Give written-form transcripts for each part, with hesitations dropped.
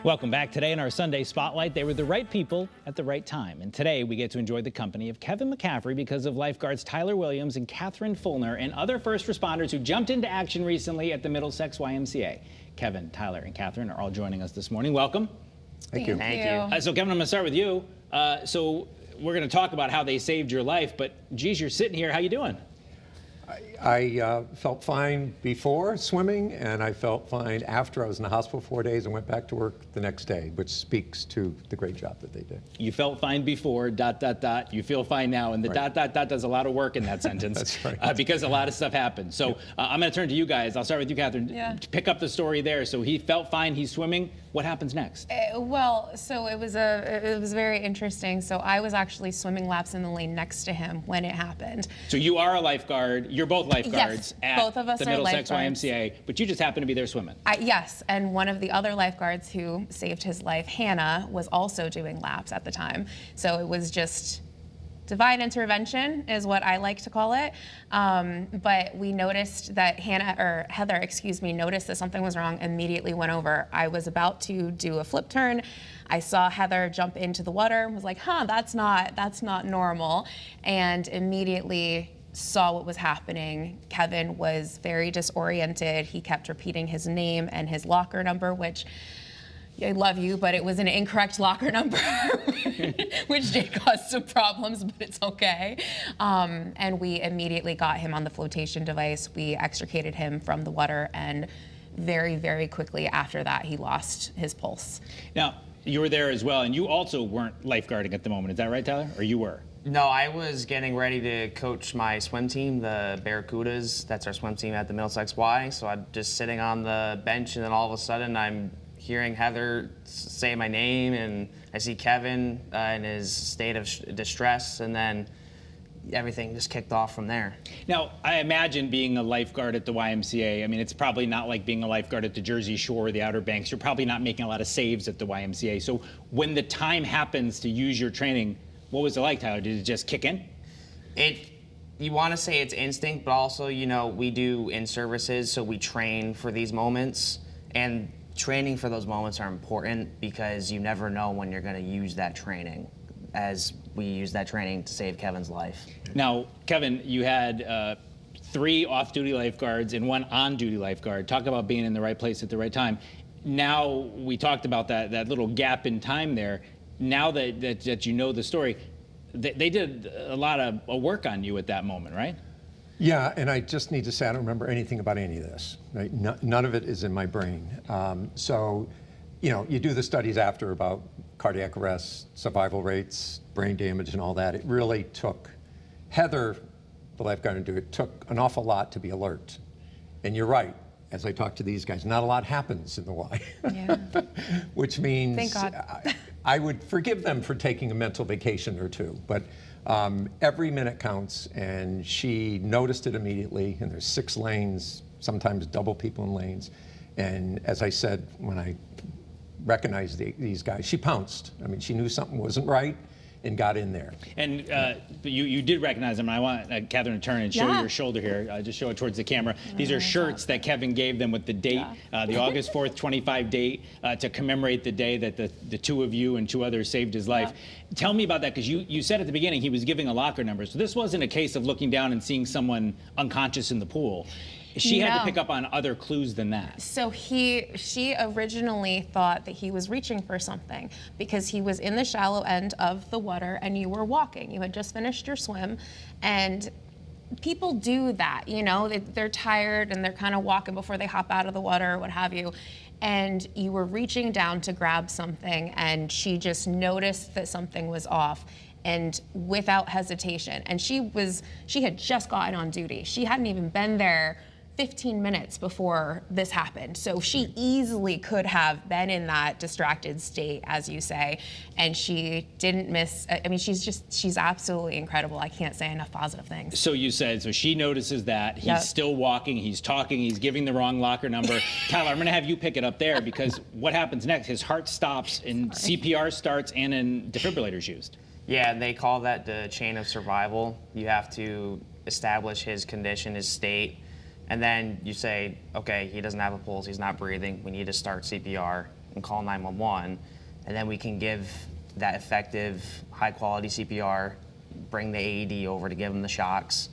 Welcome back. Today in our Sunday Spotlight, they were the right people at the right time. And today we get to enjoy the company of Kevin McCaffrey because of Lifeguards Tyler Williams and Catherine Fulner and other first responders who jumped into action recently at the Middlesex YMCA. Kevin, Tyler, and Catherine are all joining us this morning. Welcome. Thank you. So Kevin, I'm going to start with you. So we're going to talk about how they saved your life, but geez, you're sitting here. How you doing? I felt fine before swimming, and I felt fine after. I was in the hospital 4 days and went back to work the next day, which speaks to the great job that they did. You felt fine before, ... You feel fine now, and the ... does a lot of work in that sentence. That's right. Because a lot of stuff happened. So I'm going to turn to you guys. I'll start with you, Catherine. Yeah. Pick up the story there. So he felt fine. He's swimming. What happens next? So it was very interesting. So I was actually swimming laps in the lane next to him when it happened. So you are a lifeguard. You're both lifeguards Yes, both of us the are Middlesex lifeguards. YMCA, but you just happen to be there swimming. Yes, and one of the other lifeguards who saved his life, Hannah, was also doing laps at the time. So it was just divine intervention is what I like to call it. But we noticed that Heather, noticed that something was wrong, immediately went over. I was about to do a flip turn. I saw Heather jump into the water and was like, that's not normal. And immediately saw what was happening. Kevin was very disoriented. He kept repeating his name and his locker number, which I love you, but it was an incorrect locker number, which did cause some problems, but it's okay. And we immediately got him on the flotation device. We extricated him from the water, and very, very quickly after that, he lost his pulse. Now, you were there as well, and you also weren't lifeguarding at the moment. Is that right, Tyler? Or you were? No, I was getting ready to coach my swim team, the Barracudas. That's our swim team at the Middlesex Y. So I'm just sitting on the bench, and then all of a sudden I'm hearing Heather say my name, and I see Kevin in his state of distress, and then everything just kicked off from there. Now, I imagine being a lifeguard at the YMCA, I mean, it's probably not like being a lifeguard at the Jersey Shore or the Outer Banks. You're probably not making a lot of saves at the YMCA. So when the time happens to use your training, what was it like, Tyler? Did it just kick in? You want to say it's instinct, but also, we do in-services, so we train for these moments. And training for those moments are important because you never know when you're going to use that training, as we use that training to save Kevin's life. Now, Kevin, you had 3 off-duty lifeguards and 1 on-duty lifeguard. Talk about being in the right place at the right time. Now, we talked about that little gap in time there. Now that you know the story, they did a lot of work on you at that moment, right? Yeah, and I just need to say I don't remember anything about any of this. Right? None of it is in my brain. So, you do the studies after about cardiac arrest, survival rates, brain damage, and all that. It really took Heather, the lifeguard, it took an awful lot to be alert. And you're right. As I talk to these guys, not a lot happens in the Y. Yeah. Which means Thank God. I would forgive them for taking a mental vacation or two, but every minute counts, and she noticed it immediately, and there's 6 lanes, sometimes double people in lanes. And as I said, when I recognized these guys, she pounced. I mean, she knew something wasn't right and got in there. And you did recognize them. I want Catherine to turn and show your shoulder here. Just show it towards the camera. These are shirts that Kevin gave them with the date, the August 4th, 25 date, to commemorate the day that the 2 of you and 2 others saved his life. Tell me about that, because you said at the beginning he was giving a locker number. So this wasn't a case of looking down and seeing someone unconscious in the pool. She had to pick up on other clues than that. So she originally thought that he was reaching for something because he was in the shallow end of the water and you were walking. You had just finished your swim, and people do that, they're tired and they're kind of walking before they hop out of the water or what have you. And you were reaching down to grab something, and she just noticed that something was off. And without hesitation, and she had just gotten on duty. She hadn't even been there 15 minutes before this happened. So she easily could have been in that distracted state, as you say, and she didn't miss. I mean, she's absolutely incredible. I can't say enough positive things. So you said, so she notices that he's still walking, he's talking, he's giving the wrong locker number. Tyler, I'm gonna have you pick it up there, because what happens next? His heart stops and CPR starts and then defibrillators used. Yeah, they call that the chain of survival. You have to establish his condition, his state, and then you say, okay, he doesn't have a pulse, he's not breathing, we need to start CPR. and call 911, and then we can give that effective, high-quality CPR, bring the AED over to give him the shocks,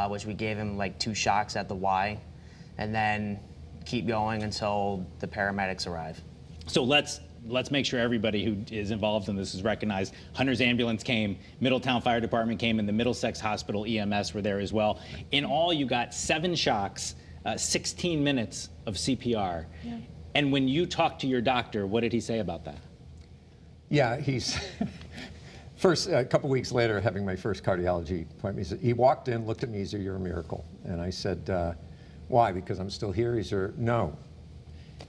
which we gave him like 2 shocks at the Y, and then keep going until the paramedics arrive. So let's make sure everybody who is involved in this is recognized. Hunter's ambulance came, Middletown Fire Department came, and the Middlesex Hospital EMS were there as well. In all, you got 7 shocks, 16 minutes of CPR. Yeah. And when you talked to your doctor, what did he say about that? Yeah, he's first, a couple weeks later, having my first cardiology appointment, he walked in, looked at me, he said, "You're a miracle." And I said, "Why? Because I'm still here?" He said, "No,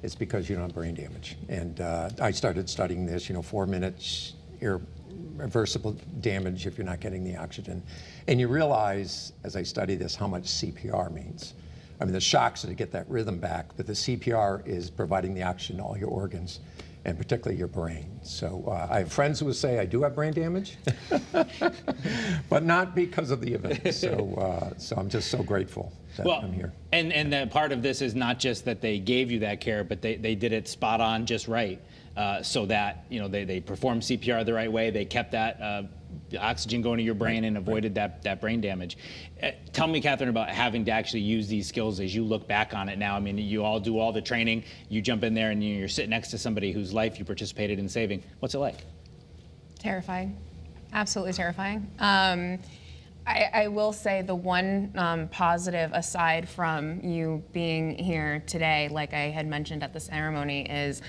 it's because you don't have brain damage." And I started studying this, 4 minutes, irreversible damage if you're not getting the oxygen. And you realize, as I study this, how much CPR means. I mean, the shocks are to get that rhythm back, but the CPR is providing the oxygen to all your organs, and particularly your brain. So I have friends who will say I do have brain damage, but not because of the event. So I'm just so grateful that I'm here. And the part of this is not just that they gave you that care, but they did it spot on, just right, so that they performed CPR the right way. They kept that oxygen going to your brain and avoided that brain damage. Tell me, Catherine, about having to actually use these skills as you look back on it now. I mean, you all do all the training, you jump in there and you're sitting next to somebody whose life you participated in saving. What's it like? Terrifying, absolutely terrifying. I will say the one positive, aside from you being here today, like I had mentioned at the ceremony, is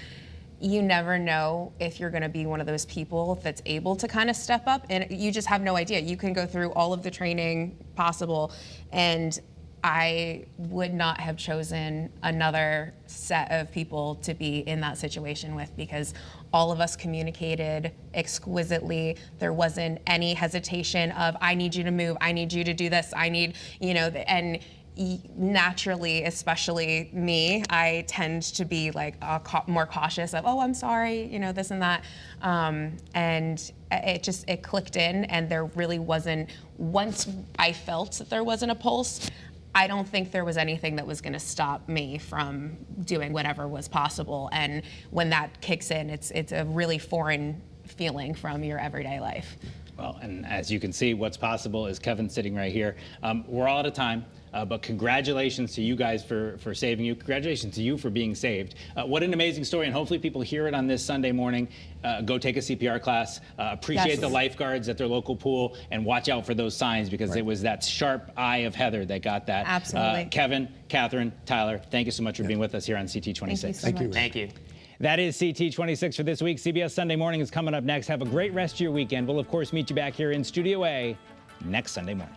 you never know if you're going to be one of those people that's able to kind of step up, and you just have no idea. You can go through all of the training possible, and I would not have chosen another set of people to be in that situation with, because all of us communicated exquisitely. There wasn't any hesitation of, I need you to move, I need you to do this, I need, and naturally, especially me, I tend to be like more cautious of, oh, I'm sorry, this and that. And it clicked in, and there really wasn't, once I felt that there wasn't a pulse, I don't think there was anything that was going to stop me from doing whatever was possible. And when that kicks in, it's a really foreign feeling from your everyday life. Well, and as you can see, what's possible is Kevin sitting right here. We're all out of time. But congratulations to you guys for saving you. Congratulations to you for being saved. What an amazing story, and hopefully people hear it on this Sunday morning. Go take a CPR class. Appreciate the lifeguards at their local pool, and watch out for those signs, because it was that sharp eye of Heather that got that. Absolutely. Kevin, Catherine, Tyler, thank you so much for being with us here on CT26. Thank you so much. Thank you. That is CT26 for this week. CBS Sunday Morning is coming up next. Have a great rest of your weekend. We'll, of course, meet you back here in Studio A next Sunday morning.